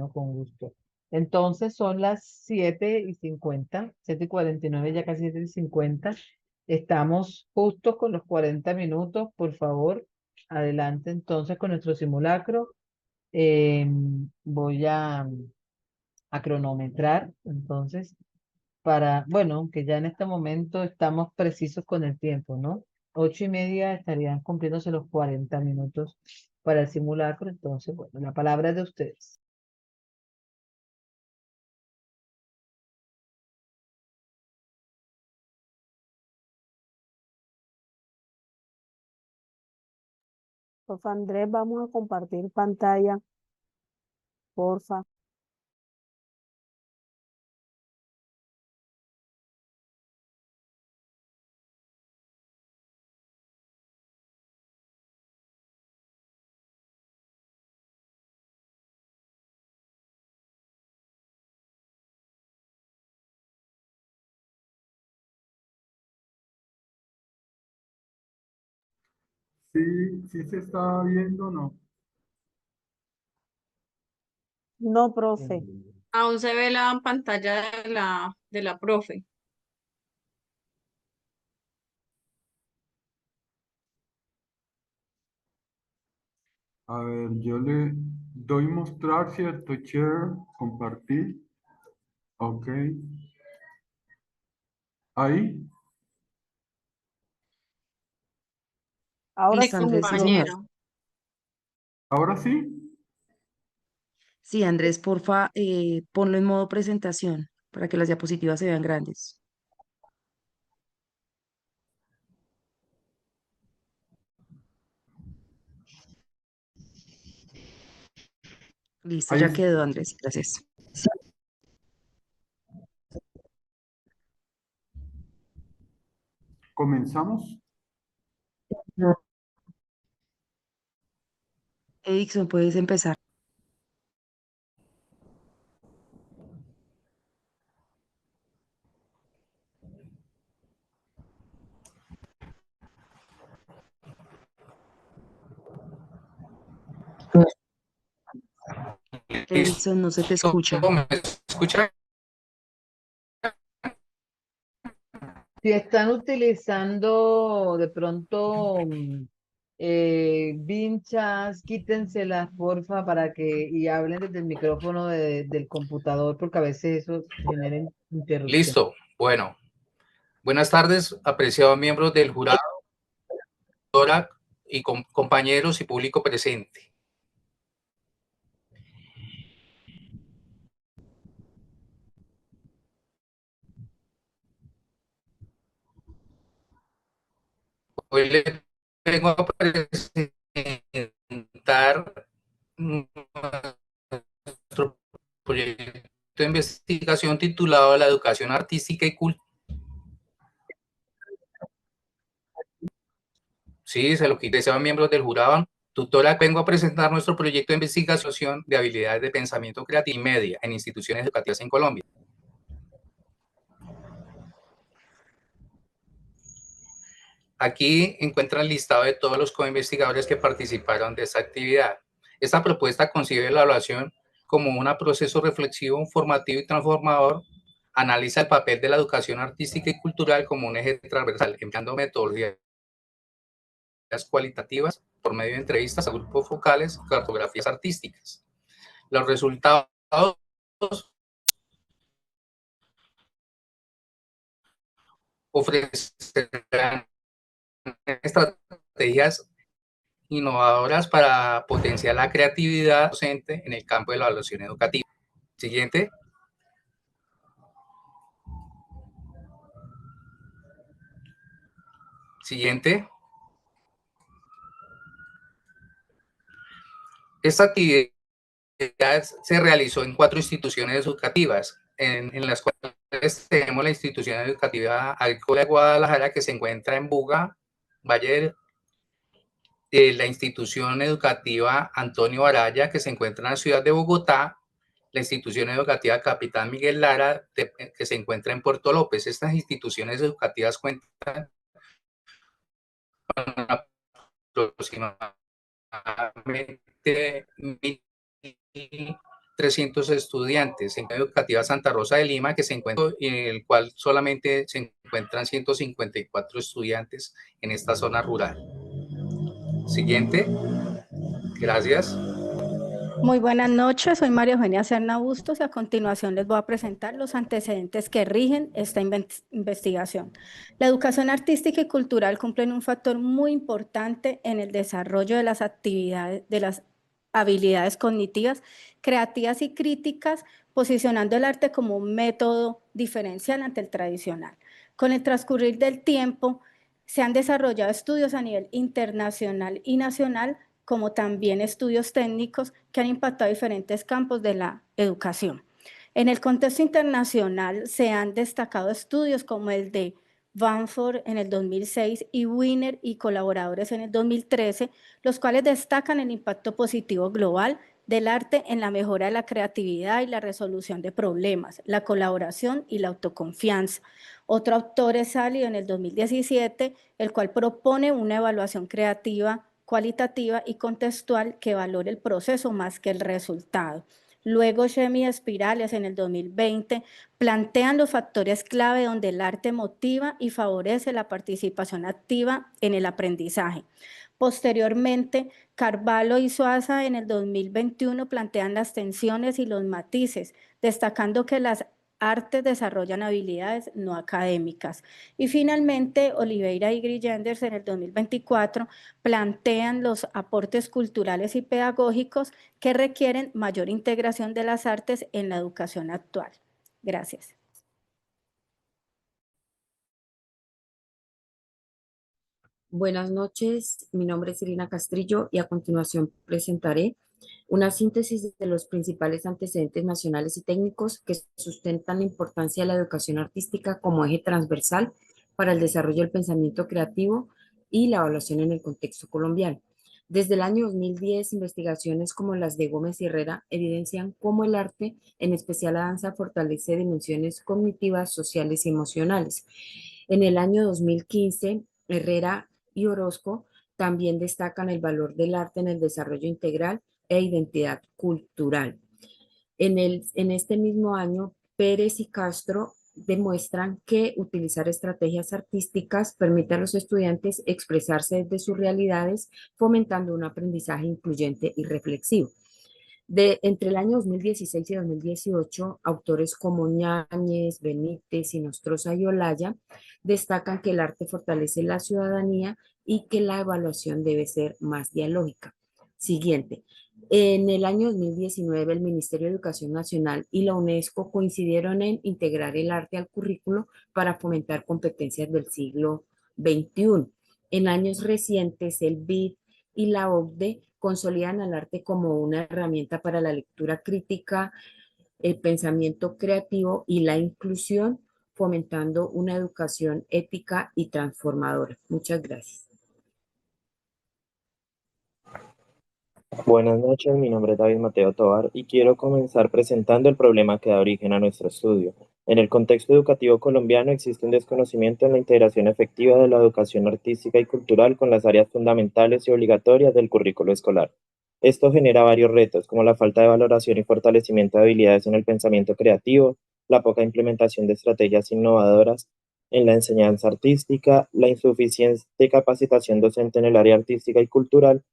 Bueno, con gusto. Entonces son las 7:50, 7:49, ya casi 7:50. Estamos justos con los 40 minutos. Por favor, adelante entonces con nuestro simulacro. Voy a cronometrar, entonces, bueno, que ya en este momento estamos precisos con el tiempo, ¿no? 8:30 estarían cumpliéndose los 40 minutos para el simulacro. Entonces, bueno, la palabra es de ustedes. Porfa, Andrés, vamos a compartir pantalla, porfa. Sí, sí se está viendo, ¿no? No, profe. Aún se ve la pantalla de la profe. A ver, yo le doy mostrar, ¿cierto? Share, compartir. Ok. Ahí. Ahora Sí, sí, Listo, mi Andrés, sí, señor. profe. compañero. Ahora sí. Sí, Andrés, porfa, ponlo en modo presentación para que las diapositivas se vean grandes. Listo, Ahí ya es- quedó, Andrés. Gracias. comenzamos. Edixon, puedes empezar. Edixon, no se te Listo, escucha. ¿me escucha? Si están utilizando de pronto vinchas, quítenselas, porfa, y hablen desde el micrófono del computador, porque a veces eso genera interrupción. Listo, bueno. Buenas tardes, apreciados miembros del jurado, doctora y compañeros y público presente. Hoy le vengo a presentar nuestro proyecto de investigación titulado La educación artística y cultural. Sí, se lo quité, sean miembros del jurado. Tutora, vengo a presentar nuestro proyecto de investigación de habilidades de pensamiento creativo y media en instituciones educativas en Colombia. Aquí encuentran el listado de todos los coinvestigadores que participaron de esta actividad. Esta propuesta concibe la evaluación como un proceso reflexivo, formativo y transformador. Analiza el papel de la educación artística y cultural como un eje transversal, empleando metodologías cualitativas por medio de entrevistas a grupos focales y cartografías artísticas. Los resultados ofrecerán estrategias innovadoras para potenciar la creatividad docente en el campo de la evaluación educativa. Siguiente. Siguiente. Esta actividad se realizó en 4 instituciones educativas, en las cuales tenemos la institución educativa Agrícola de Guadalajara, que se encuentra en Buga, Valle, la institución educativa Antonio Araya, que se encuentra en la ciudad de Bogotá, la institución educativa Capitán Miguel Lara, que se encuentra en Puerto López. Estas instituciones educativas cuentan con aproximadamente 300 estudiantes. En Educativa Santa Rosa de Lima, que se encuentra, en el cual solamente se encuentran 154 estudiantes en esta zona rural. Siguiente. Gracias. Muy buenas noches, soy María Eugenia Serna Bustos y a continuación les voy a presentar los antecedentes que rigen esta investigación. La educación artística y cultural cumplen un factor muy importante en el desarrollo de las actividades, de las habilidades cognitivas, creativas y críticas, posicionando el arte como un método diferencial ante el tradicional. Con el transcurrir del tiempo, se han desarrollado estudios a nivel internacional y nacional, como también estudios técnicos que han impactado diferentes campos de la educación. En el contexto internacional se han destacado estudios como el de Banford en el 2006 y Wiener y colaboradores en el 2013, los cuales destacan el impacto positivo global del arte en la mejora de la creatividad y la resolución de problemas, la colaboración y la autoconfianza. Otro autor es Salido en el 2017, el cual propone una evaluación creativa, cualitativa y contextual que valore el proceso más que el resultado. Luego, Shemi y Espirales en el 2020 plantean los factores clave donde el arte motiva y favorece la participación activa en el aprendizaje. Posteriormente, Carvalho y Suaza en el 2021 plantean las tensiones y los matices, destacando que las artes desarrollan habilidades no académicas. Y finalmente, Oliveira y Grillanders en el 2024 plantean los aportes culturales y pedagógicos que requieren mayor integración de las artes en la educación actual. Gracias. Buenas noches, mi nombre es Irina Castrillo y a continuación presentaré una síntesis de los principales antecedentes nacionales y técnicos que sustentan la importancia de la educación artística como eje transversal para el desarrollo del pensamiento creativo y la evaluación en el contexto colombiano. Desde el año 2010, investigaciones como las de Gómez y Herrera evidencian cómo el arte, en especial la danza, fortalece dimensiones cognitivas, sociales y emocionales. En el año 2015, Herrera y Orozco también destacan el valor del arte en el desarrollo integral e identidad cultural. En este mismo año, Pérez y Castro demuestran que utilizar estrategias artísticas permite a los estudiantes expresarse desde sus realidades, fomentando un aprendizaje incluyente y reflexivo. Entre el año 2016 y 2018, autores como Ñáñez, Benítez, Inostroza y Olaya destacan que el arte fortalece la ciudadanía y que la evaluación debe ser más dialógica. Siguiente. En el año 2019, el Ministerio de Educación Nacional y la UNESCO coincidieron en integrar el arte al currículo para fomentar competencias del siglo XXI. En años recientes, el BID y la OCDE consolidan al arte como una herramienta para la lectura crítica, el pensamiento creativo y la inclusión, fomentando una educación ética y transformadora. Muchas gracias. Buenas noches, mi nombre es David Mateo Tovar y quiero comenzar presentando el problema que da origen a nuestro estudio. En el contexto educativo colombiano existe un desconocimiento en la integración efectiva de la educación artística y cultural con las áreas fundamentales y obligatorias del currículo escolar. Esto genera varios retos, como la falta de valoración y fortalecimiento de habilidades en el pensamiento creativo, la poca implementación de estrategias innovadoras en la enseñanza artística, la insuficiente capacitación docente en el área artística y cultural,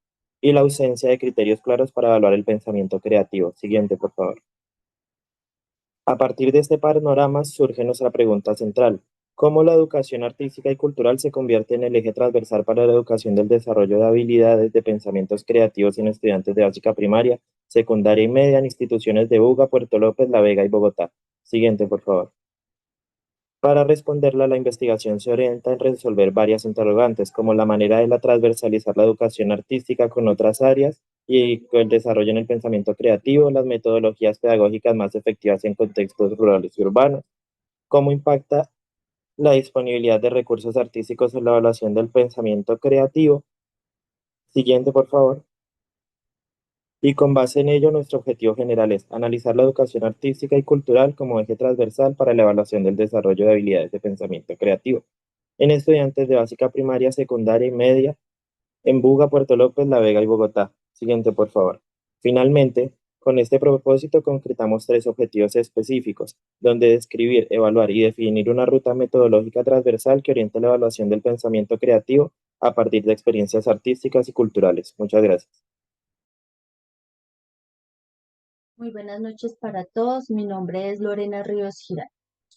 y la ausencia de criterios claros para evaluar el pensamiento creativo. Siguiente, por favor. A partir de este panorama surge nuestra pregunta central: ¿cómo la educación artística y cultural se convierte en el eje transversal para la educación del desarrollo de habilidades de pensamientos creativos en estudiantes de básica primaria, secundaria y media en instituciones de Buga, Puerto López, La Vega y Bogotá? Siguiente, por favor. Para responderla, la investigación se orienta en resolver varias interrogantes, como la manera de transversalizar la educación artística con otras áreas y el desarrollo en el pensamiento creativo, las metodologías pedagógicas más efectivas en contextos rurales y urbanos, cómo impacta la disponibilidad de recursos artísticos en la evaluación del pensamiento creativo. Siguiente, por favor. Y con base en ello, nuestro objetivo general es analizar la educación artística y cultural como eje transversal para la evaluación del desarrollo de habilidades de pensamiento creativo en estudiantes de básica primaria, secundaria y media en Buga, Puerto López, La Vega y Bogotá. Siguiente, por favor. Finalmente, Con este propósito concretamos 3 objetivos específicos, donde describir, evaluar y definir una ruta metodológica transversal que oriente la evaluación del pensamiento creativo a partir de experiencias artísticas y culturales. Muchas gracias. Muy buenas noches para todos. Mi nombre es Lorena Ríos Girán.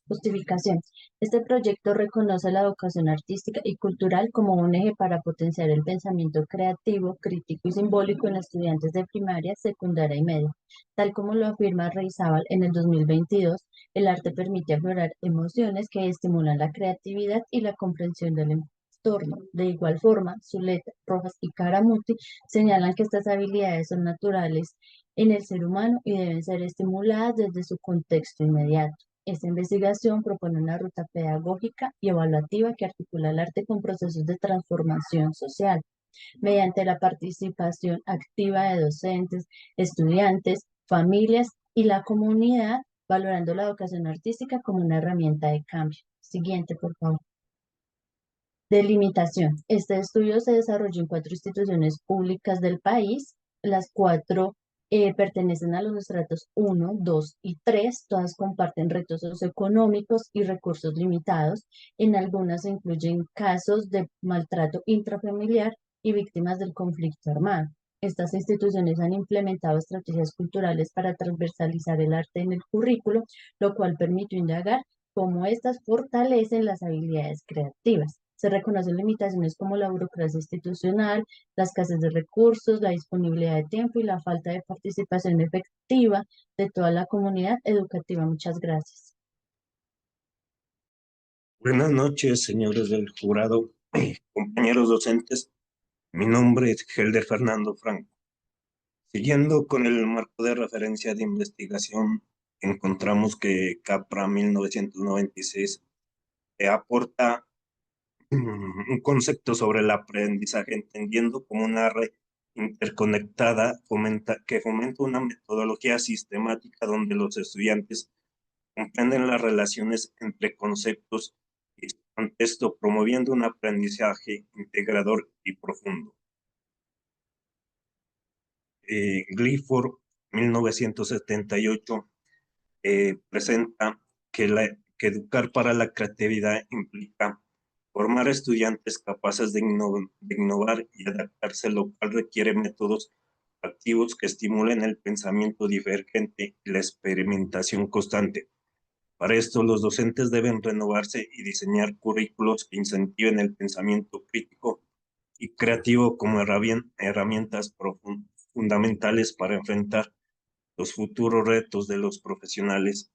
Justificación. Este proyecto reconoce la educación artística y cultural como un eje para potenciar el pensamiento creativo, crítico y simbólico en estudiantes de primaria, secundaria y media. Tal como lo afirma Reizábal en el 2022, el arte permite aflorar emociones que estimulan la creatividad y la comprensión del entorno. De igual forma, Zuleta, Rojas y Caramuti señalan que estas habilidades son naturales en el ser humano y deben ser estimuladas desde su contexto inmediato. Esta investigación propone una ruta pedagógica y evaluativa que articula el arte con procesos de transformación social, mediante la participación activa de docentes, estudiantes, familias y la comunidad, valorando la educación artística como una herramienta de cambio. Siguiente, por favor. Delimitación. Este estudio se desarrolló en 4 instituciones públicas del país. Las 4 pertenecen a los estratos 1, 2 y 3. Todas comparten retos socioeconómicos y recursos limitados. En algunas se incluyen casos de maltrato intrafamiliar y víctimas del conflicto armado. Estas instituciones han implementado estrategias culturales para transversalizar el arte en el currículo, lo cual permitió indagar cómo estas fortalecen las habilidades creativas. Se reconocen limitaciones como la burocracia institucional, la escasez de recursos, la disponibilidad de tiempo y la falta de participación efectiva de toda la comunidad educativa. Muchas gracias. Buenas noches, señores del jurado, compañeros docentes. Mi nombre es Helder Fernando Franco. Siguiendo con el marco de referencia de investigación, encontramos que CAPRA 1996 aporta un concepto sobre el aprendizaje, entendiendo como una red interconectada que fomenta una metodología sistemática donde los estudiantes comprenden las relaciones entre conceptos y su contexto, promoviendo un aprendizaje integrador y profundo. Clifford, 1978, presenta que educar para la creatividad implica formar estudiantes capaces de innovar y adaptarse, lo cual requiere métodos activos que estimulen el pensamiento divergente y la experimentación constante. Para esto, los docentes deben renovarse y diseñar currículos que incentiven el pensamiento crítico y creativo como herramientas fundamentales para enfrentar los futuros retos de los profesionales.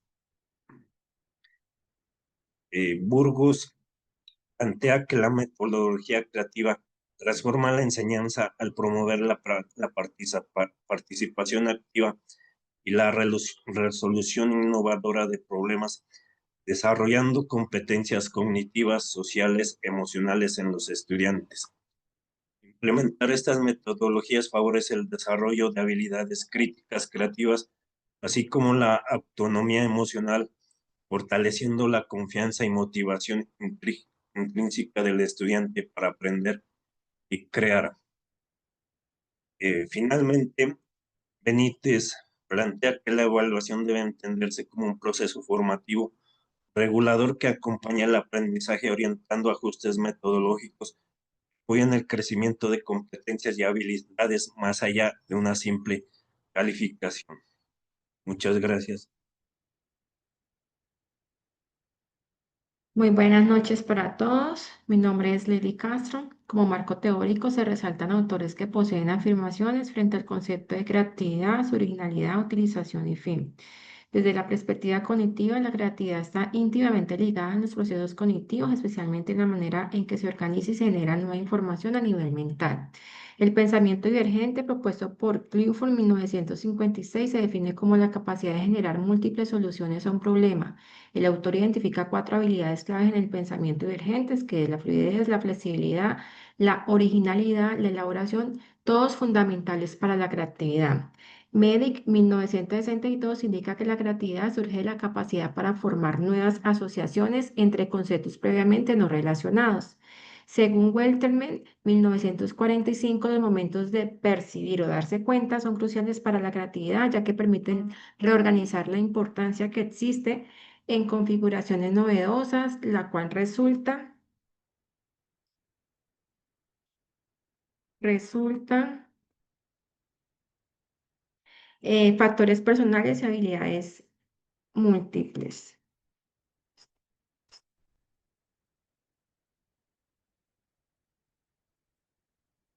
Burgos plantea que la metodología creativa transforma la enseñanza al promover la participación activa y la resolución innovadora de problemas, desarrollando competencias cognitivas, sociales, emocionales en los estudiantes. Implementar estas metodologías favorece el desarrollo de habilidades críticas creativas, así como la autonomía emocional, fortaleciendo la confianza y motivación intrínseca del estudiante para aprender y crear. Finalmente, Benítez plantea que la evaluación debe entenderse como un proceso formativo regulador que acompaña el aprendizaje orientando ajustes metodológicos, apoyan el crecimiento de competencias y habilidades más allá de una simple calificación. Muchas gracias. Muy buenas noches para todos. Mi nombre es Lili Castro. Como marco teórico se resaltan autores que poseen afirmaciones frente al concepto de creatividad, su originalidad, utilización y fin. Desde la perspectiva cognitiva, la creatividad está íntimamente ligada a los procesos cognitivos, especialmente en la manera en que se organiza y se genera nueva información a nivel mental. El pensamiento divergente propuesto por Clifford en 1956 se define como la capacidad de generar múltiples soluciones a un problema. El autor identifica 4 habilidades claves en el pensamiento divergente, que es la fluidez, la flexibilidad, la originalidad, la elaboración, todos fundamentales para la creatividad. Medic 1962 indica que la creatividad surge de la capacidad para formar nuevas asociaciones entre conceptos previamente no relacionados. Según Welterman, 1945, los momentos de percibir o darse cuenta son cruciales para la creatividad, ya que permiten reorganizar la importancia que existe en configuraciones novedosas, la cual resulta factores personales y habilidades múltiples.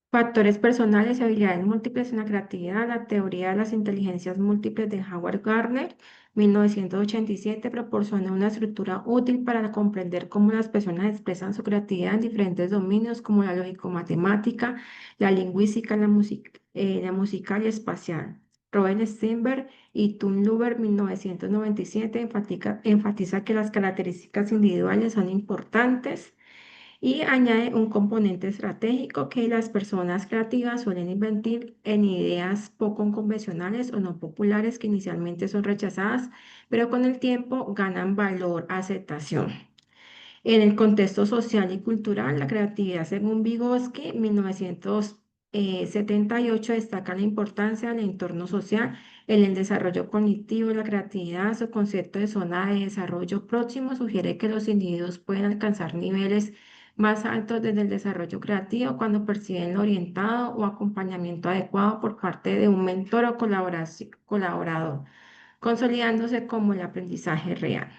Factores personales y habilidades múltiples en la creatividad. La teoría de las inteligencias múltiples de Howard Gardner, 1987, proporciona una estructura útil para comprender cómo las personas expresan su creatividad en diferentes dominios como la lógico-matemática, la lingüística, la musical y espacial. Robert Steinberg y Thun-Luber, 1997, enfatiza que las características individuales son importantes y añade un componente estratégico que las personas creativas suelen invertir en ideas poco convencionales o no populares que inicialmente son rechazadas, pero con el tiempo ganan valor, aceptación. En el contexto social y cultural, la creatividad, según Vygotsky, 1978, destaca la importancia del entorno social en el desarrollo cognitivo. La creatividad, su concepto de zona de desarrollo próximo, sugiere que los individuos pueden alcanzar niveles más altos desde el desarrollo creativo cuando perciben lo orientado o acompañamiento adecuado por parte de un mentor o colaborador, consolidándose como el aprendizaje real.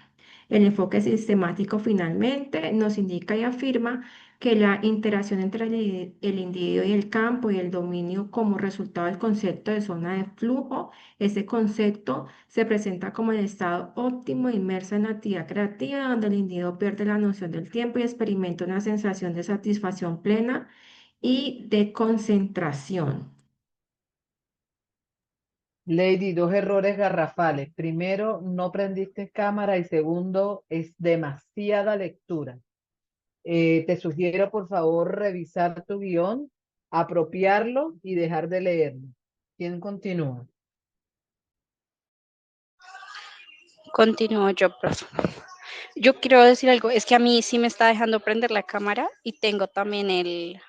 El enfoque sistemático finalmente nos indica y afirma que la interacción entre el individuo y el campo y el dominio como resultado del concepto de zona de flujo, ese concepto se presenta como el estado óptimo inmerso en la actividad creativa donde el individuo pierde la noción del tiempo y experimenta una sensación de satisfacción plena y de concentración. Lady, dos errores garrafales. Primero, no prendiste cámara y segundo, es demasiada lectura. Te sugiero, por favor, revisar tu guión, apropiarlo y dejar de leerlo. ¿Quién continúa? Continúo yo, profe. Yo quiero decir algo, es que a mí sí me está dejando prender la cámara y tengo también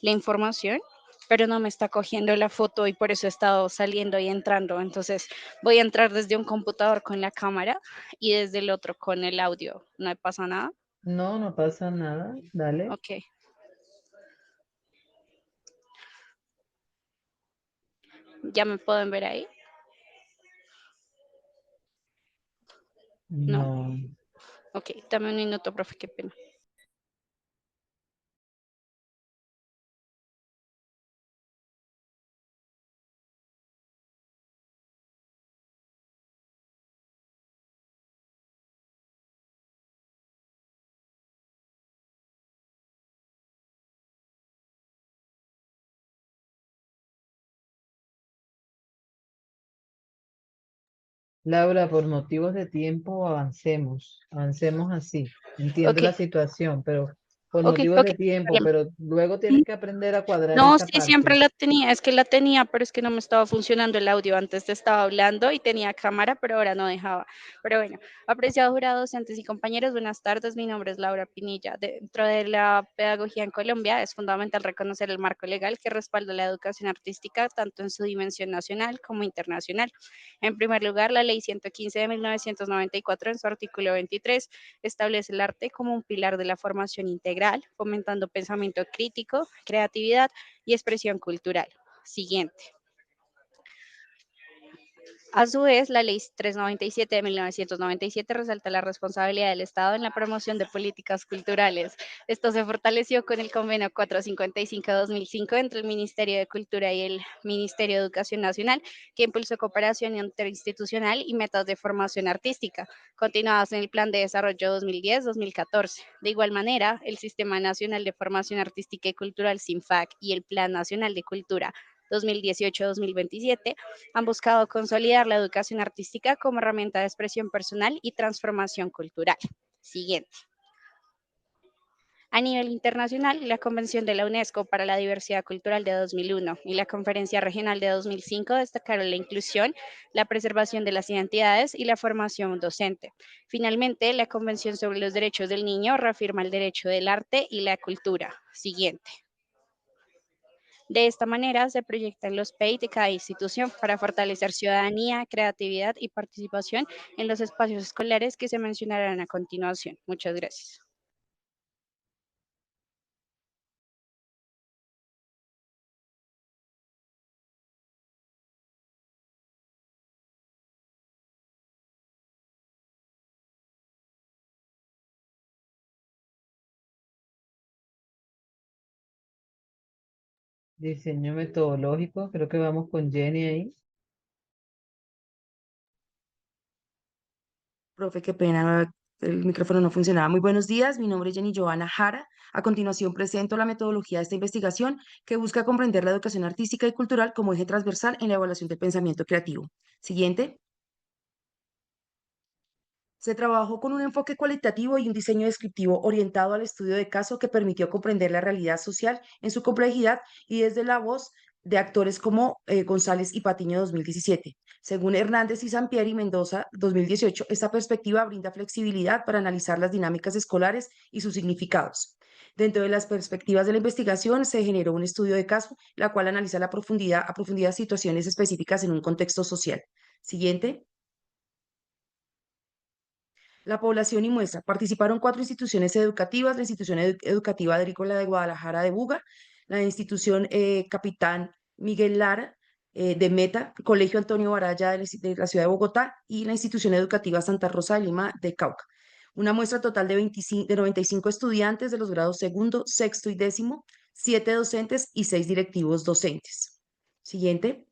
la información, pero no me está cogiendo la foto y por eso he estado saliendo y entrando. Entonces voy a entrar desde un computador con la cámara y desde el otro con el audio. ¿No me pasa nada? No, no pasa nada. Dale. Ok. ¿Ya me pueden ver ahí? No. Ok, dame un minuto, profe, qué pena. Laura, por motivos de tiempo, avancemos así. Entiendo Ok, la situación, pero por ok, motivos ok. de tiempo, pero luego tienes que aprender a cuadrar No, esa sí, siempre parte. la tenía, es que la tenía, pero es que no me estaba funcionando el audio. Antes te estaba hablando y tenía cámara, pero ahora no dejaba. Pero bueno, apreciados jurados, docentes y compañeros, buenas tardes. Mi nombre es Laura Pinilla. Dentro de la pedagogía en Colombia es fundamental reconocer el marco legal que respalda la educación artística, tanto en su dimensión nacional como internacional. En primer lugar, la Ley 115 de 1994, en su artículo 23, establece el arte como un pilar de la formación integral, fomentando pensamiento crítico, creatividad y expresión cultural. Siguiente. A su vez, la Ley 397 de 1997 resalta la responsabilidad del Estado en la promoción de políticas culturales. Esto se fortaleció con el convenio 455-2005 entre el Ministerio de Cultura y el Ministerio de Educación Nacional, que impulsó cooperación interinstitucional y metas de formación artística, continuadas en el Plan de Desarrollo 2010-2014. De igual manera, el Sistema Nacional de Formación Artística y Cultural, SINFAC, y el Plan Nacional de Cultura 2018-2027 han buscado consolidar la educación artística como herramienta de expresión personal y transformación cultural. Siguiente. A nivel internacional, la Convención de la UNESCO para la Diversidad Cultural de 2001 y la Conferencia Regional de 2005 destacaron la inclusión, la preservación de las identidades y la formación docente. Finalmente, la Convención sobre los Derechos del Niño reafirma el derecho del arte y la cultura. Siguiente. De esta manera se proyectan los PEI de cada institución para fortalecer ciudadanía, creatividad y participación en los espacios escolares que se mencionarán a continuación. Muchas gracias. Diseño metodológico, creo que vamos con Jenny ahí. Profe, qué pena, el micrófono no funcionaba. Muy buenos días, mi nombre es Jenny Joana Jara. A continuación presento la metodología de esta investigación que busca comprender la educación artística y cultural como eje transversal en la evaluación del pensamiento creativo. Siguiente. Se trabajó con un enfoque cualitativo y un diseño descriptivo orientado al estudio de caso que permitió comprender la realidad social en su complejidad y desde la voz de actores como González y Patiño 2017. Según Hernández y Sampieri Mendoza 2018, esta perspectiva brinda flexibilidad para analizar las dinámicas escolares y sus significados. Dentro de las perspectivas de la investigación se generó un estudio de caso, la cual analiza a profundidad situaciones específicas en un contexto social. Siguiente. La población y muestra. Participaron 4 instituciones educativas, la institución educativa agrícola de Guadalajara de Buga, la institución Capitán Miguel Lara de Meta, Colegio Antonio Baraya de la ciudad de Bogotá y la institución educativa Santa Rosa de Lima de Cauca. Una muestra total de 95 estudiantes de los grados segundo, sexto y décimo, 7 docentes y 6 directivos docentes. Siguiente.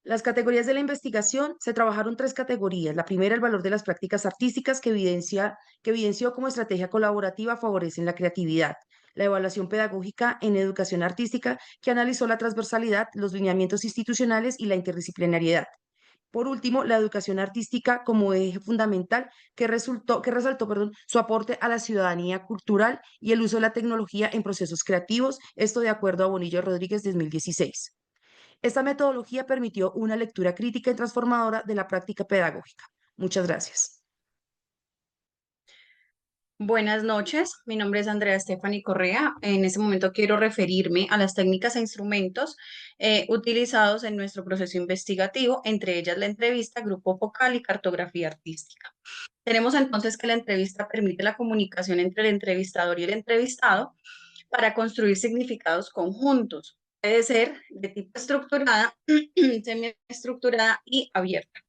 Las categorías de la investigación, se trabajaron 3 categorías. La primera, el valor de las prácticas artísticas que evidenció como estrategia colaborativa favorecen la creatividad. La evaluación pedagógica en educación artística, que analizó la transversalidad, los lineamientos institucionales y la interdisciplinariedad. Por último, la educación artística como eje fundamental que resaltó, su aporte a la ciudadanía cultural y el uso de la tecnología en procesos creativos, esto de acuerdo a Bonillo Rodríguez 2016. Esta metodología permitió una lectura crítica y transformadora de la práctica pedagógica. Muchas gracias. Buenas noches, mi nombre es Andrea Stephanie Correa. En este momento quiero referirme a las técnicas e instrumentos utilizados en nuestro proceso investigativo, entre ellas la entrevista, grupo focal y cartografía artística. Tenemos entonces que la entrevista permite la comunicación entre el entrevistador y el entrevistado para construir significados conjuntos. Puede ser de tipo estructurada, semiestructurada y abierta.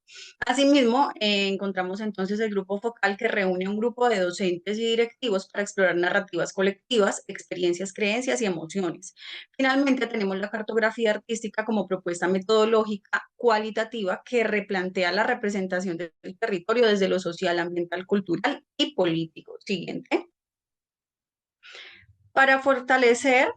Asimismo, encontramos entonces el grupo focal que reúne a un grupo de docentes y directivos para explorar narrativas colectivas, experiencias, creencias y emociones. Finalmente, tenemos la cartografía artística como propuesta metodológica cualitativa que replantea la representación del territorio desde lo social, ambiental, cultural y político. Siguiente. Para fortalecer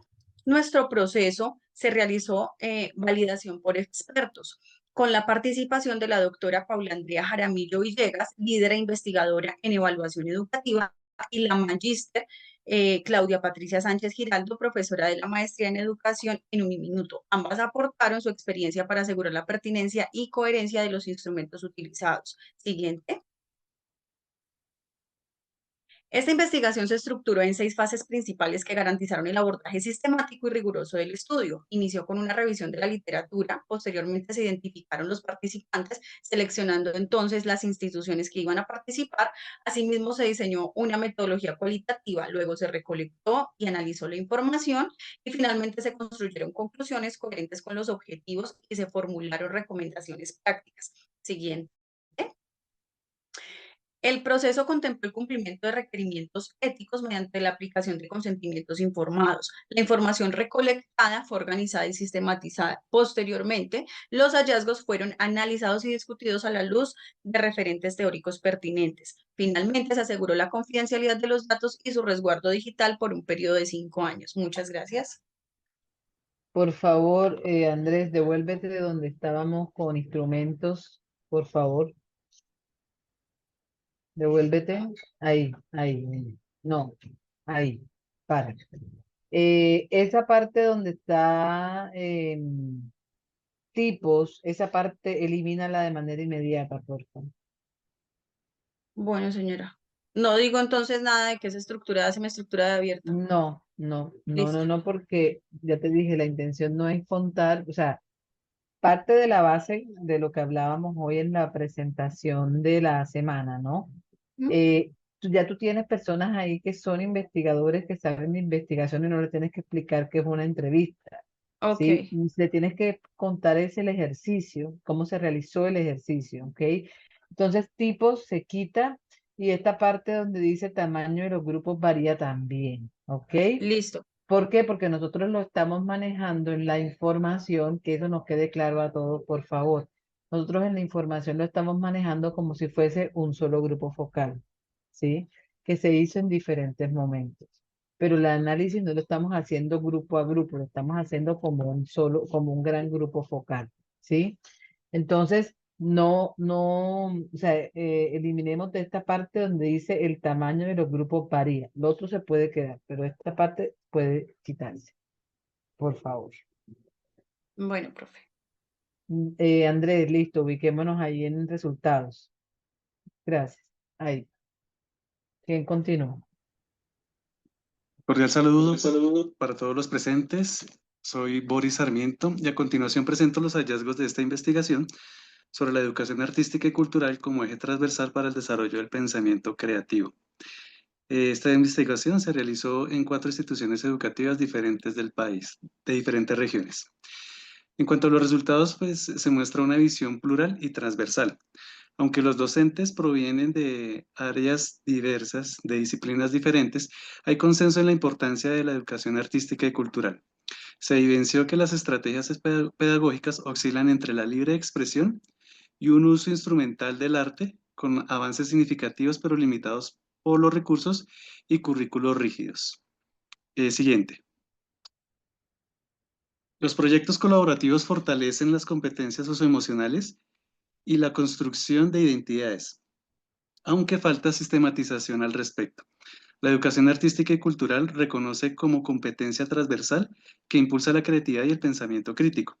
nuestro proceso, se realizó validación por expertos, con la participación de la doctora Paula Andrea Jaramillo Villegas, líder e investigadora en evaluación educativa, y la magíster Claudia Patricia Sánchez Giraldo, profesora de la maestría en educación en Uniminuto. Ambas aportaron su experiencia para asegurar la pertinencia y coherencia de los instrumentos utilizados. Siguiente. Esta investigación se estructuró en 6 fases principales que garantizaron el abordaje sistemático y riguroso del estudio. Inició con una revisión de la literatura, posteriormente se identificaron los participantes, seleccionando entonces las instituciones que iban a participar. Asimismo, se diseñó una metodología cualitativa, luego se recolectó y analizó la información y finalmente se construyeron conclusiones coherentes con los objetivos y se formularon recomendaciones prácticas. Siguiente. El proceso contempló el cumplimiento de requerimientos éticos mediante la aplicación de consentimientos informados. La información recolectada fue organizada y sistematizada. Posteriormente, los hallazgos fueron analizados y discutidos a la luz de referentes teóricos pertinentes. Finalmente, se aseguró la confidencialidad de los datos y su resguardo digital por un periodo de 5 años. Muchas gracias. Por favor, Andrés, devuélvete de donde estábamos con instrumentos, por favor. Devuélvete. Ahí, ahí. No, ahí. Para. Esa parte donde está tipos, esa parte elimínala de manera inmediata, por favor. Bueno, señora. No digo entonces nada de que es estructurada, semiestructurada, abierta. No, Listo. porque ya te dije, la intención no es contar, o sea, parte de la base de lo que hablábamos hoy en la presentación de la semana, ¿no? Ya tú tienes personas ahí que son investigadores que saben de investigación y no le tienes que explicar qué es una entrevista, Ok, ¿sí? Y le tienes que contar es el ejercicio, cómo se realizó el ejercicio, ¿ok? Entonces, tipos se quita y esta parte donde dice tamaño de los grupos varía también, ¿ok? listo. ¿Por qué? Porque nosotros lo estamos manejando en la información, que eso nos quede claro a todos, por favor. Nosotros en la información lo estamos manejando como si fuese un solo grupo focal, ¿sí? Que se hizo en diferentes momentos. Pero el análisis no lo estamos haciendo grupo a grupo, lo estamos haciendo como un solo, como un gran grupo focal, ¿sí? Entonces, o sea, eliminemos de esta parte donde dice el tamaño de los grupos varía. Lo otro se puede quedar, pero esta parte puede quitarse, por favor. Bueno, profe. Andrés, listo, ubiquémonos ahí en resultados. Gracias. Ahí. ¿Quién continúa? Cordial saludo para todos los presentes. Soy Boris Sarmiento y a continuación presento los hallazgos de esta investigación sobre la educación artística y cultural como eje transversal para el desarrollo del pensamiento creativo. Esta investigación se realizó en 4 instituciones educativas diferentes del país, de diferentes regiones. En cuanto a los resultados, pues se muestra una visión plural y transversal. Aunque los docentes provienen de áreas diversas, de disciplinas diferentes, hay consenso en la importancia de la educación artística y cultural. Se evidenció que las estrategias pedagógicas oscilan entre la libre expresión y un uso instrumental del arte, con avances significativos pero limitados por los recursos y currículos rígidos. Siguiente. Los proyectos colaborativos fortalecen las competencias socioemocionales y la construcción de identidades, aunque falta sistematización al respecto. La educación artística y cultural reconoce como competencia transversal que impulsa la creatividad y el pensamiento crítico,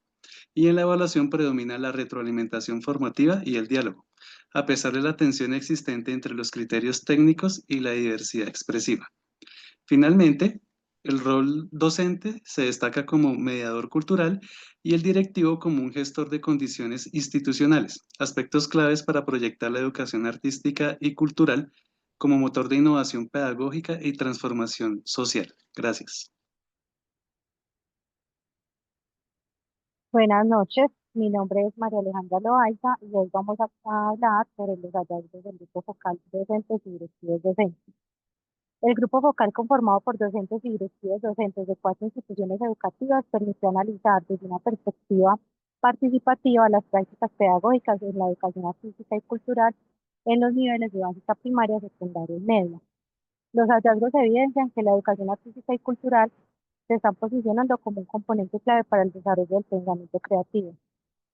y en la evaluación predomina la retroalimentación formativa y el diálogo, a pesar de la tensión existente entre los criterios técnicos y la diversidad expresiva. Finalmente, el rol docente se destaca como mediador cultural y el directivo como un gestor de condiciones institucionales, aspectos claves para proyectar la educación artística y cultural como motor de innovación pedagógica y transformación social. Gracias. Buenas noches, mi nombre es María Alejandra Loaiza y hoy vamos a hablar sobre los hallazgos del grupo focal docentes y directivos docentes. El grupo focal conformado por docentes y directivos docentes de 4 instituciones educativas permitió analizar desde una perspectiva participativa las prácticas pedagógicas en la educación artística y cultural en los niveles de básica primaria, secundaria y media. Los hallazgos evidencian que la educación artística y cultural se están posicionando como un componente clave para el desarrollo del pensamiento creativo,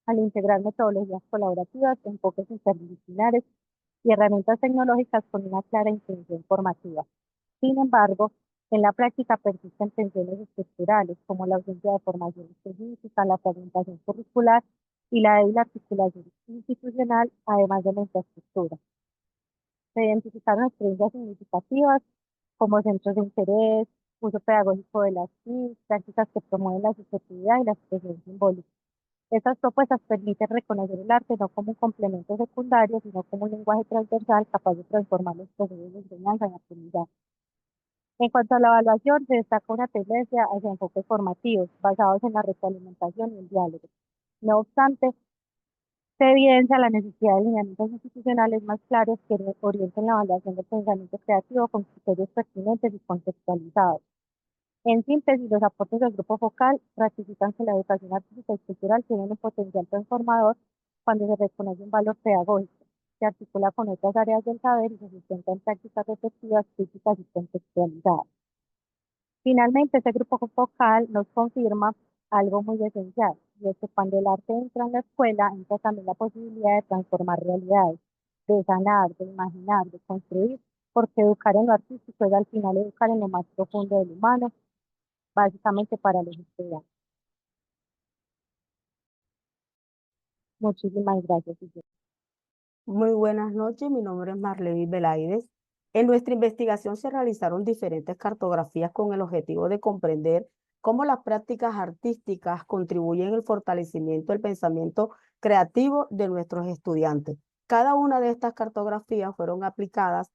al integrar metodologías colaborativas, enfoques interdisciplinares y herramientas tecnológicas con una clara intención formativa. Sin embargo, en la práctica persisten tensiones estructurales como la ausencia de formación específica, la fragmentación curricular y la débil articulación institucional, además de la infraestructura. Se identificaron experiencias significativas como centros de interés, uso pedagógico de las TIC, prácticas que promueven la subjetividad y la expresión simbólica. Estas propuestas permiten reconocer el arte no como un complemento secundario, sino como un lenguaje transversal capaz de transformar los procesos de enseñanza y aprendizaje. En cuanto a la evaluación, se destaca una tendencia hacia enfoques formativos, basados en la retroalimentación y el diálogo. No obstante, se evidencia la necesidad de lineamientos institucionales más claros que orienten la evaluación del pensamiento creativo con criterios pertinentes y contextualizados. En síntesis, los aportes del grupo focal ratifican que la educación artística y cultural tiene un potencial transformador cuando se reconoce un valor pedagógico, se articula con otras áreas del saber y se sustenta en prácticas reflexivas, críticas y contextualizadas. Finalmente, este grupo focal nos confirma algo muy esencial, y es que cuando el arte entra en la escuela, entra también la posibilidad de transformar realidades. de sanar, de imaginar, de construir, porque educar en lo artístico es al final educar en lo más profundo del humano, básicamente para los estudiantes. Muchísimas gracias. Muy buenas noches, mi nombre es Marley Velaides. En nuestra investigación se realizaron diferentes cartografías con el objetivo de comprender cómo las prácticas artísticas contribuyen al fortalecimiento del pensamiento creativo de nuestros estudiantes. Cada una de estas cartografías fueron aplicadas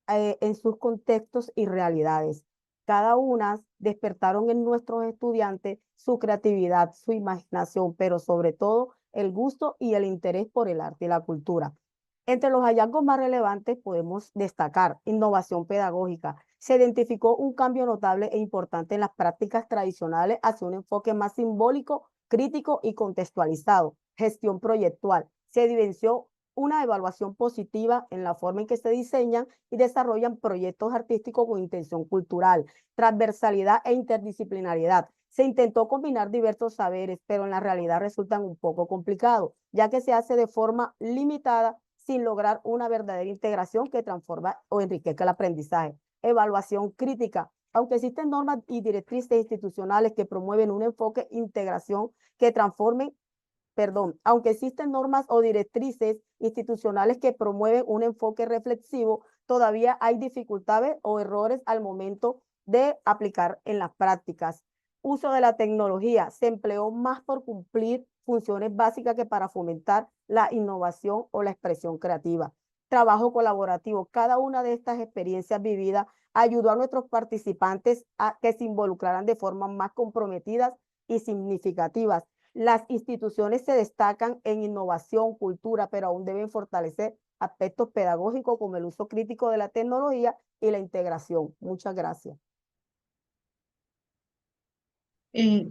en sus contextos y realidades. Cada una despertaron en nuestros estudiantes su creatividad, su imaginación, pero sobre todo el gusto y el interés por el arte y la cultura. Entre los hallazgos más relevantes podemos destacar innovación pedagógica. Se identificó un cambio notable e importante en las prácticas tradicionales hacia un enfoque más simbólico, crítico y contextualizado. Gestión proyectual. Se evidenció una evaluación positiva en la forma en que se diseñan y desarrollan proyectos artísticos con intención cultural, transversalidad e interdisciplinariedad. Se intentó combinar diversos saberes, pero en la realidad resultan un poco complicados, ya que se hace de forma limitada sin lograr una verdadera integración que transforma o enriquezca el aprendizaje. Evaluación crítica. Aunque existen normas y directrices institucionales que promueven un enfoque integración que transformen aunque existen normas o directrices institucionales que promueven un enfoque reflexivo, todavía hay dificultades o errores al momento de aplicar en las prácticas. Uso de la tecnología se empleó más por cumplir funciones básicas que para fomentar la innovación o la expresión creativa. Trabajo colaborativo. Cada una de estas experiencias vividas ayudó a nuestros participantes a que se involucraran de forma más comprometidas y significativas. Las instituciones se destacan en innovación, cultura, pero aún deben fortalecer aspectos pedagógicos como el uso crítico de la tecnología y la integración. Muchas gracias.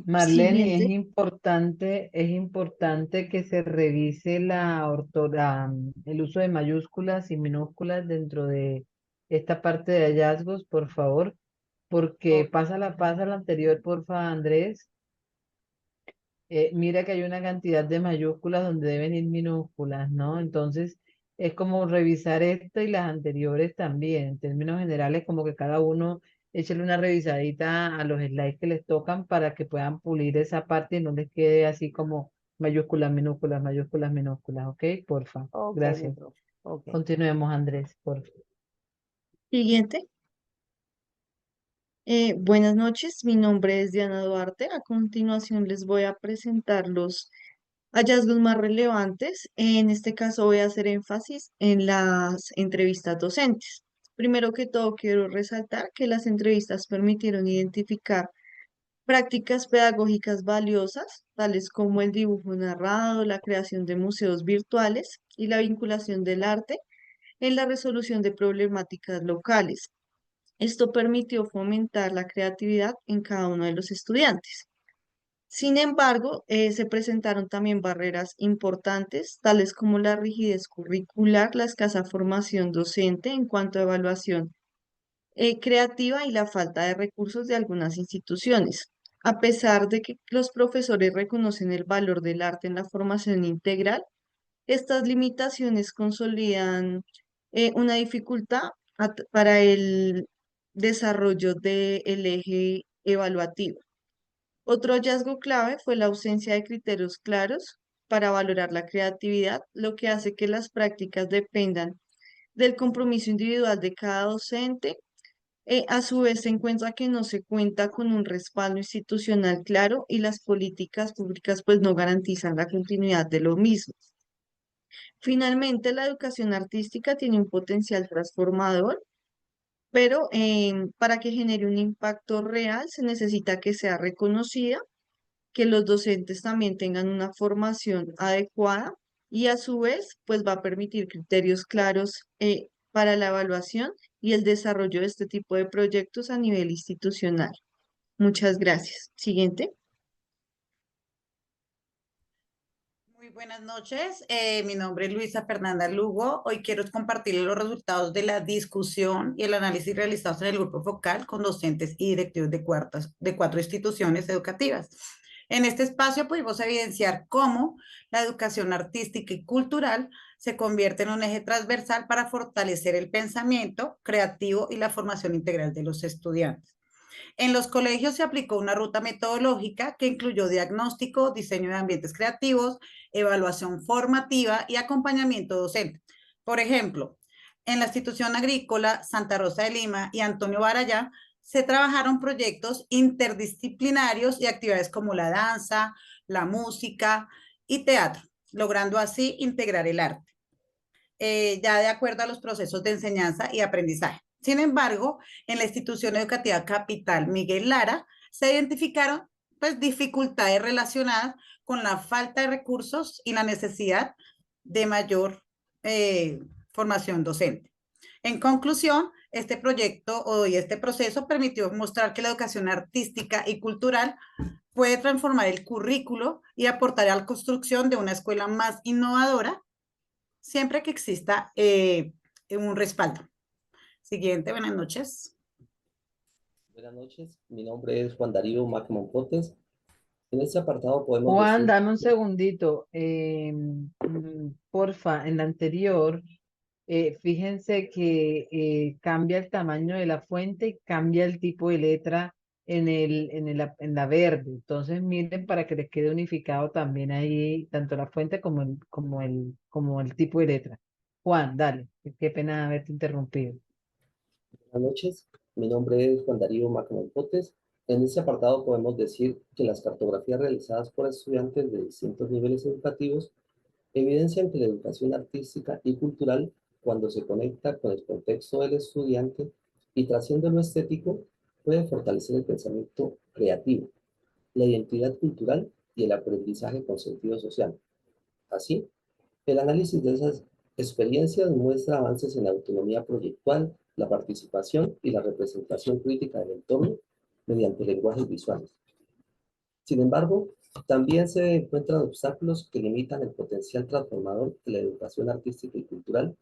Marlene, Siguiente. es importante que se revise el uso de mayúsculas y minúsculas dentro de esta parte de hallazgos, por favor, porque pasa la anterior, porfa, Andrés. Mira que hay una cantidad de mayúsculas donde deben ir minúsculas, ¿no? Entonces, es como revisar esto y las anteriores también. En términos generales, como que cada uno échale una revisadita a los slides que les tocan para que puedan pulir esa parte y no les quede así como mayúsculas, minúsculas, ¿ok? Porfa. Ok, Gracias. ok. Continuemos, Andrés, porfa. Siguiente. Buenas noches, mi nombre es Diana Duarte. A continuación les voy a presentar los hallazgos más relevantes. En este caso voy a hacer énfasis en las entrevistas docentes. Primero que todo, quiero resaltar que las entrevistas permitieron identificar prácticas pedagógicas valiosas, tales como el dibujo narrado, la creación de museos virtuales y la vinculación del arte en la resolución de problemáticas locales. Esto permitió fomentar la creatividad en cada uno de los estudiantes. Sin embargo, se presentaron también barreras importantes, tales como la rigidez curricular, la escasa formación docente en cuanto a evaluación creativa y la falta de recursos de algunas instituciones. A pesar de que los profesores reconocen el valor del arte en la formación integral, estas limitaciones consolidan una dificultad para el desarrollo del eje evaluativo. Otro hallazgo clave fue la ausencia de criterios claros para valorar la creatividad, lo que hace que las prácticas dependan del compromiso individual de cada docente. A su vez, se encuentra que no se cuenta con un respaldo institucional claro y las políticas públicas pues no garantizan la continuidad de lo mismo. Finalmente, la educación artística tiene un potencial transformador, pero para que genere un impacto real se necesita que sea reconocida, que los docentes también tengan una formación adecuada y a su vez pues va a permitir criterios claros para la evaluación y el desarrollo de este tipo de proyectos a nivel institucional. Muchas gracias. Siguiente. Muy buenas noches, mi nombre es Luisa Fernanda Lugo. Hoy quiero compartirles los resultados de la discusión y el análisis realizados en el grupo focal con docentes y directivos de 4 instituciones educativas. En este espacio pudimos evidenciar cómo la educación artística y cultural se convierte en un eje transversal para fortalecer el pensamiento creativo y la formación integral de los estudiantes. En los colegios se aplicó una ruta metodológica que incluyó diagnóstico, diseño de ambientes creativos, evaluación formativa y acompañamiento docente. Por ejemplo, en la institución agrícola Santa Rosa de Lima y Antonio Barayá se trabajaron proyectos interdisciplinarios y actividades como la danza, la música y teatro, logrando así integrar el arte, ya de acuerdo a los procesos de enseñanza y aprendizaje. Sin embargo, en la institución educativa Capital Miguel Lara se identificaron dificultades relacionadas con la falta de recursos y la necesidad de mayor formación docente. En conclusión, este proyecto y este proceso permitió mostrar que la educación artística y cultural puede transformar el currículo y aportar a la construcción de una escuela más innovadora, siempre que exista un respaldo. Siguiente, buenas noches. Buenas noches, mi nombre es Juan Darío Macman Potes. En este apartado podemos Juan, decir... dame un segundito. Porfa, en la anterior, fíjense que cambia el tamaño de la fuente y cambia el tipo de letra en la verde. Entonces, miren para que les quede unificado también ahí, tanto la fuente como el tipo de letra. Juan, dale. Qué pena haberte interrumpido. Buenas noches, mi nombre es Juan Darío Macman Potes. En este apartado podemos decir que las cartografías realizadas por estudiantes de distintos niveles educativos evidencian que la educación artística y cultural, cuando se conecta con el contexto del estudiante y trasciende lo estético, puede fortalecer el pensamiento creativo, la identidad cultural y el aprendizaje con sentido social. Así, el análisis de esas experiencias muestra avances en la autonomía proyectual, la participación y la representación crítica del entorno mediante lenguajes visuales. Sin embargo, también se encuentran obstáculos que limitan el potencial transformador de la educación artística y cultural,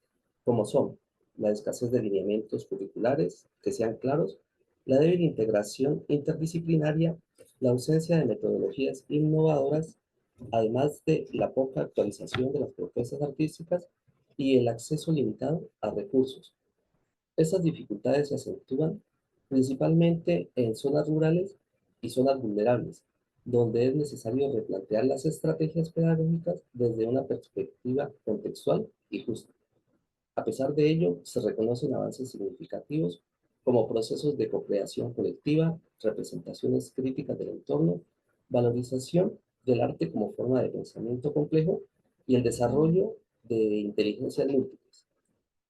como son la escasez de lineamientos curriculares que sean claros, la débil integración interdisciplinaria, la ausencia de metodologías innovadoras, además de la poca actualización de las propuestas artísticas y el acceso limitado a recursos. Estas dificultades se acentúan principalmente en zonas rurales y zonas vulnerables, donde es necesario replantear las estrategias pedagógicas desde una perspectiva contextual y justa. A pesar de ello, se reconocen avances significativos como procesos de co-creación colectiva, representaciones críticas del entorno, valorización del arte como forma de pensamiento complejo y el desarrollo de inteligencias múltiples.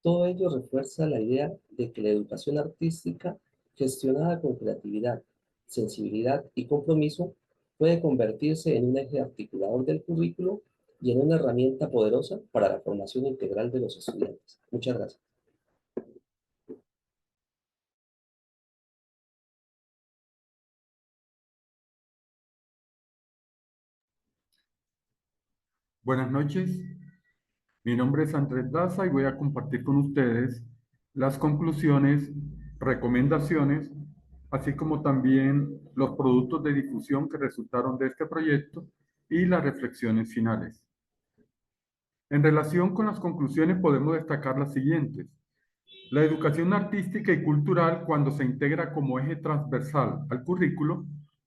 Todo ello refuerza la idea de que la educación artística, gestionada con creatividad, sensibilidad y compromiso, puede convertirse en un eje articulador del currículo y en una herramienta poderosa para la formación integral de los estudiantes. Muchas gracias. Buenas noches. Mi nombre es Andrés Daza y voy a compartir con ustedes las conclusiones, recomendaciones, así como también los productos de difusión que resultaron de este proyecto y las reflexiones finales. En relación con las conclusiones podemos destacar las siguientes. La educación artística y cultural, cuando se integra como eje transversal al currículo,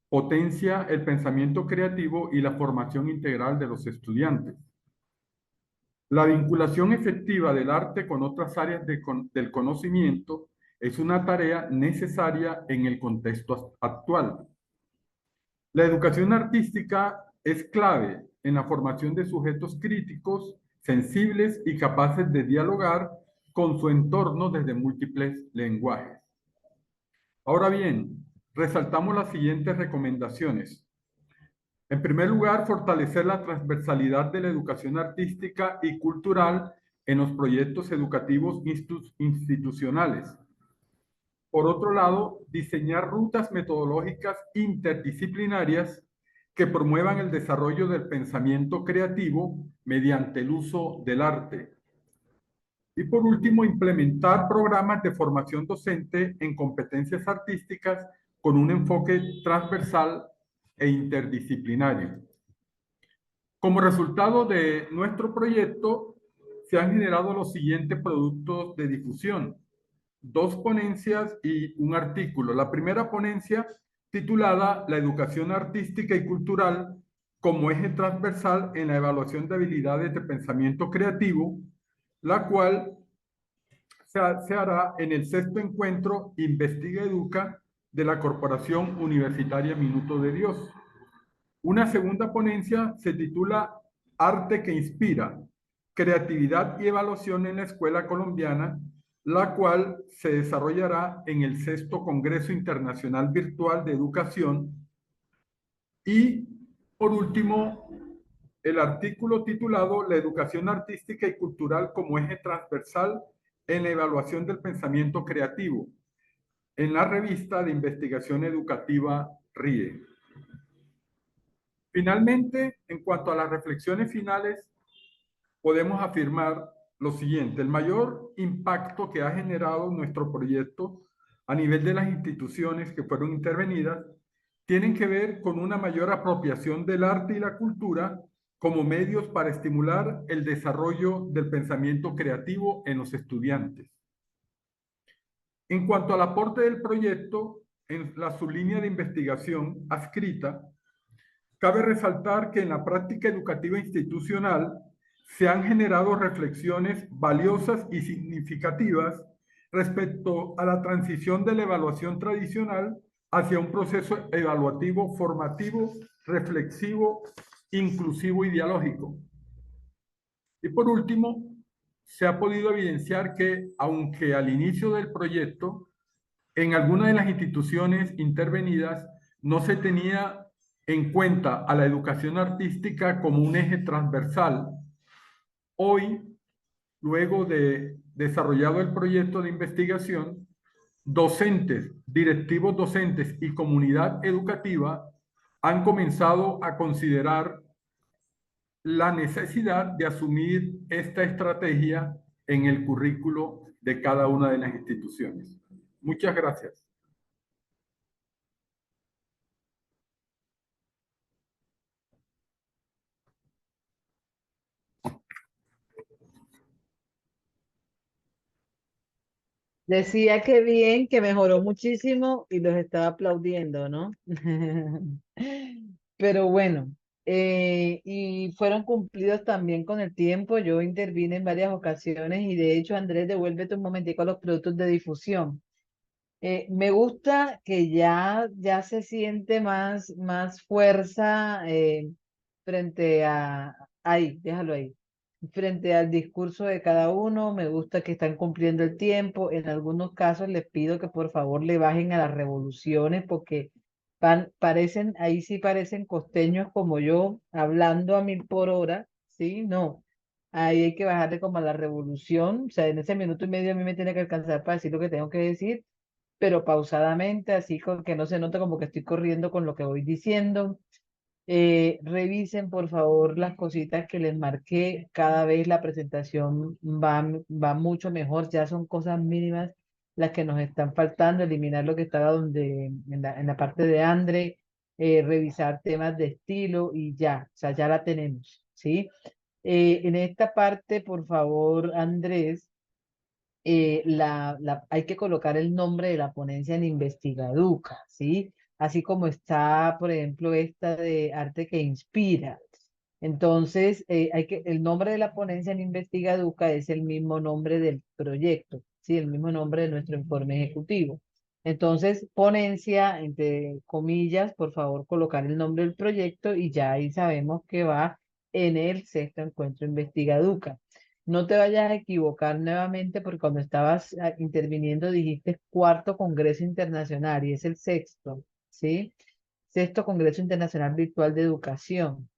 potencia el pensamiento creativo y la formación integral de los estudiantes. La vinculación efectiva del arte con otras áreas del conocimiento es una tarea necesaria en el contexto actual. La educación artística es clave en la formación de sujetos críticos, sensibles y capaces de dialogar con su entorno desde múltiples lenguajes. Ahora bien, resaltamos las siguientes recomendaciones. En primer lugar, fortalecer la transversalidad de la educación artística y cultural en los proyectos educativos institucionales. Por otro lado, diseñar rutas metodológicas interdisciplinarias que promuevan el desarrollo del pensamiento creativo mediante el uso del arte. Y por último, implementar programas de formación docente en competencias artísticas con un enfoque transversal e interdisciplinario. Como resultado de nuestro proyecto, se han generado los siguientes productos de difusión: 2 ponencias y un artículo. La primera ponencia, titulada La educación artística y cultural como eje transversal en la evaluación de habilidades de pensamiento creativo, la cual se hará en el 6º encuentro Investiga Educa de la Corporación Universitaria Minuto de Dios. Una segunda ponencia se titula Arte que Inspira, Creatividad y Evaluación en la Escuela Colombiana, la cual se desarrollará en el 6º Congreso Internacional Virtual de Educación. Y, por último, el artículo titulado La educación artística y cultural como eje transversal en la evaluación del pensamiento creativo, en la revista de investigación educativa RIE. Finalmente, en cuanto a las reflexiones finales, podemos afirmar lo siguiente: el mayor impacto que ha generado nuestro proyecto a nivel de las instituciones que fueron intervenidas tienen que ver con una mayor apropiación del arte y la cultura como medios para estimular el desarrollo del pensamiento creativo en los estudiantes. En cuanto al aporte del proyecto, en la sublínea de investigación adscrita, cabe resaltar que en la práctica educativa institucional se han generado reflexiones valiosas y significativas respecto a la transición de la evaluación tradicional hacia un proceso evaluativo, formativo, reflexivo, inclusivo y dialógico. Y por último, se ha podido evidenciar que, aunque al inicio del proyecto, en algunas de las instituciones intervenidas no se tenía en cuenta a la educación artística como un eje transversal, hoy, luego de desarrollado el proyecto de investigación, docentes, directivos docentes y comunidad educativa han comenzado a considerar la necesidad de asumir esta estrategia en el currículo de cada una de las instituciones. Muchas gracias. Decía que bien, que mejoró muchísimo y los estaba aplaudiendo, ¿no? Pero bueno, y fueron cumplidos también con el tiempo. Yo intervine en varias ocasiones y de hecho, Andrés, devuélvete un momentico a los productos de difusión. Me gusta que ya se siente más fuerza frente a... Ahí, déjalo ahí. Frente al discurso de cada uno, me gusta que están cumpliendo el tiempo. En algunos casos les pido que por favor le bajen a las revoluciones porque ahí sí parecen costeños como yo, hablando a 1000 por hora, ¿sí? No. Ahí hay que bajarle como a la revolución. O sea, en ese minuto y medio a mí me tiene que alcanzar para decir lo que tengo que decir, pero pausadamente, así con que no se note como que estoy corriendo con lo que voy diciendo. Revisen por favor las cositas que les marqué. Cada vez la presentación va mucho mejor, ya son cosas mínimas las que nos están faltando, eliminar lo que estaba en la parte de Andre, revisar temas de estilo y ya, o sea, ya la tenemos, ¿sí? En esta parte, por favor, Andrés, hay que colocar el nombre de la ponencia en Investigaduca, ¿sí? Así como está, por ejemplo, esta de Arte que Inspira. Entonces, el nombre de la ponencia en Investigaduca es el mismo nombre del proyecto, ¿sí? El mismo nombre de nuestro informe ejecutivo. Entonces, ponencia, entre comillas, por favor, colocar el nombre del proyecto y ya ahí sabemos que va en el 6º encuentro Investigaduca. No te vayas a equivocar nuevamente porque cuando estabas interviniendo dijiste 4º Congreso Internacional y es el 6º, ¿sí? 6º Congreso Internacional Virtual de Educación.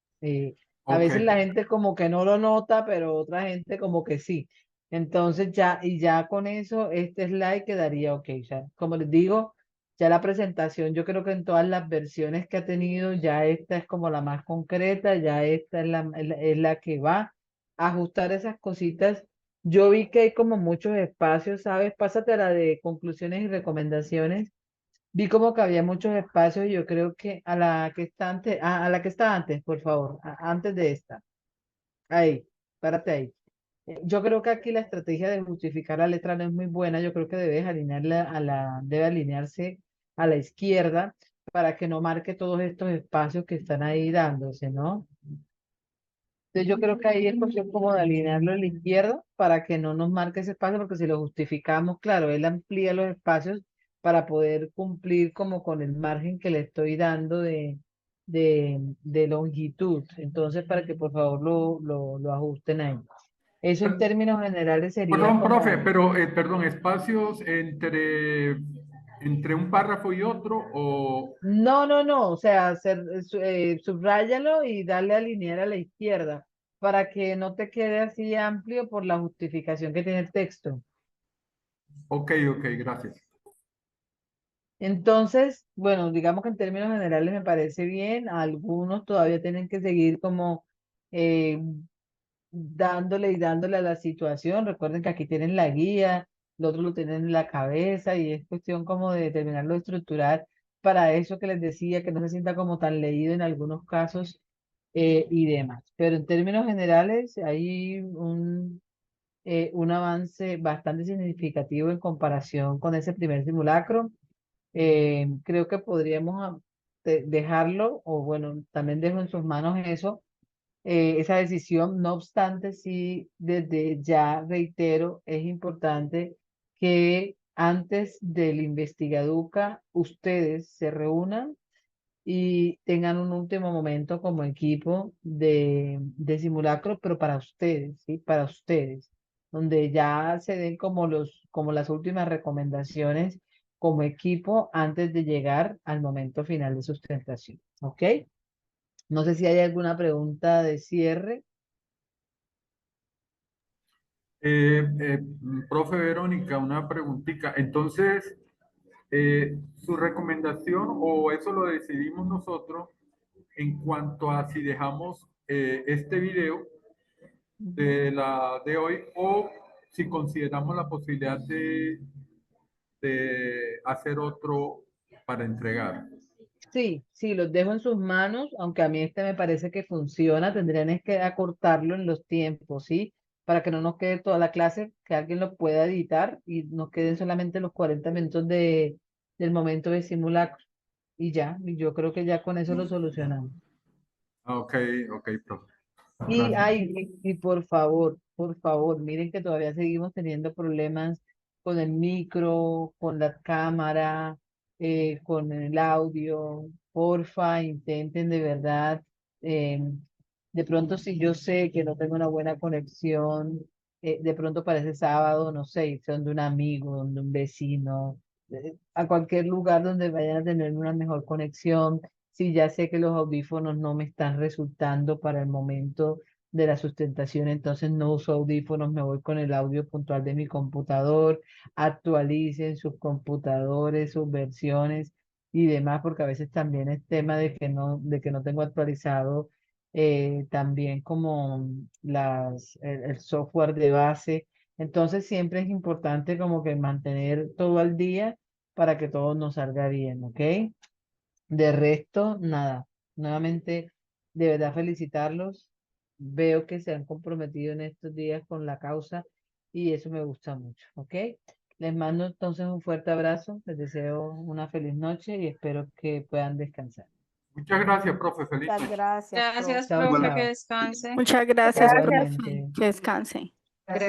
A veces la gente como que no lo nota, pero otra gente como que sí. Entonces ya con eso este slide quedaría ok. Ya, como les digo, ya la presentación, yo creo que en todas las versiones que ha tenido, ya esta es como la más concreta, ya esta es la que va a ajustar esas cositas. Yo vi que hay como muchos espacios, ¿sabes? Pásate a la de conclusiones y recomendaciones. Vi como que había muchos espacios y yo creo que a la que está antes, a la que está antes, por favor, antes de esta. Ahí, párate ahí. Yo creo que aquí la estrategia de justificar la letra no es muy buena. Yo creo que debe alinearse a la izquierda para que no marque todos estos espacios que están ahí dándose, ¿no? Entonces yo creo que ahí es cuestión como de alinearlo a la izquierda para que no nos marque ese espacio, porque si lo justificamos, claro, él amplía los espacios para poder cumplir como con el margen que le estoy dando de longitud. Entonces, para que por favor lo ajusten ahí. Eso en términos generales sería Perdón, profe, como... pero, perdón, espacios entre un párrafo y otro o... No, o sea, subráyalo y darle a alinear a la izquierda para que no te quede así amplio por la justificación que tiene el texto. Ok, gracias. Entonces, bueno, digamos que en términos generales me parece bien. Algunos todavía tienen que seguir como eh, dándole a la situación. Recuerden que aquí tienen la guía, lo otro lo tienen en la cabeza y es cuestión como de terminarlo de estructurar para eso que les decía, que no se sienta como tan leído en algunos casos y demás. Pero en términos generales hay un avance bastante significativo en comparación con ese primer simulacro. Creo que podríamos dejarlo, o bueno, también dejo en sus manos eso, esa decisión. No obstante, sí, desde ya reitero, es importante que antes del Investigaduca ustedes se reúnan y tengan un último momento como equipo de simulacro, pero para ustedes, ¿sí? Para ustedes, donde ya se den como las últimas recomendaciones como equipo antes de llegar al momento final de sustentación, ¿ok? No sé si hay alguna pregunta de cierre. Profe Verónica, una preguntita. Entonces, su recomendación o eso lo decidimos nosotros en cuanto a si dejamos este video de hoy o si consideramos la posibilidad de hacer otro para entregar. Sí, los dejo en sus manos, aunque a mí este me parece que funciona. Tendrían es que acortarlo en los tiempos, ¿sí? Para que no nos quede toda la clase, que alguien lo pueda editar y nos queden solamente los 40 minutos del momento de simulacro. Y ya, y yo creo que ya con eso lo solucionamos. Ok, profe. Y, Gracias. y por favor, miren que todavía seguimos teniendo problemas con el micro, con la cámara, con el audio. Porfa, intenten de verdad. De pronto, si yo sé que no tengo una buena conexión, de pronto para ese sábado, no sé, irse donde un amigo, donde un vecino, a cualquier lugar donde vayan a tener una mejor conexión. Si ya sé que los audífonos no me están resultando para el momento de la sustentación, entonces no uso audífonos, me voy con el audio puntual de mi computador. Actualicen sus computadores, sus versiones y demás, porque a veces también es tema de que no tengo actualizado también como el software de base. Entonces siempre es importante como que mantener todo al día para que todo nos salga bien, ¿ok? De resto, nada. Nuevamente, de verdad felicitarlos. Veo que se han comprometido en estos días con la causa y eso me gusta mucho, ¿ok? Les mando entonces un fuerte abrazo, les deseo una feliz noche y espero que puedan descansar. Muchas gracias, profe. Feliz Muchas noche. gracias, Gracias, Chao, profe, que chao. descanse. Muchas gracias, profe. Igualmente. Que descanse. Gracias.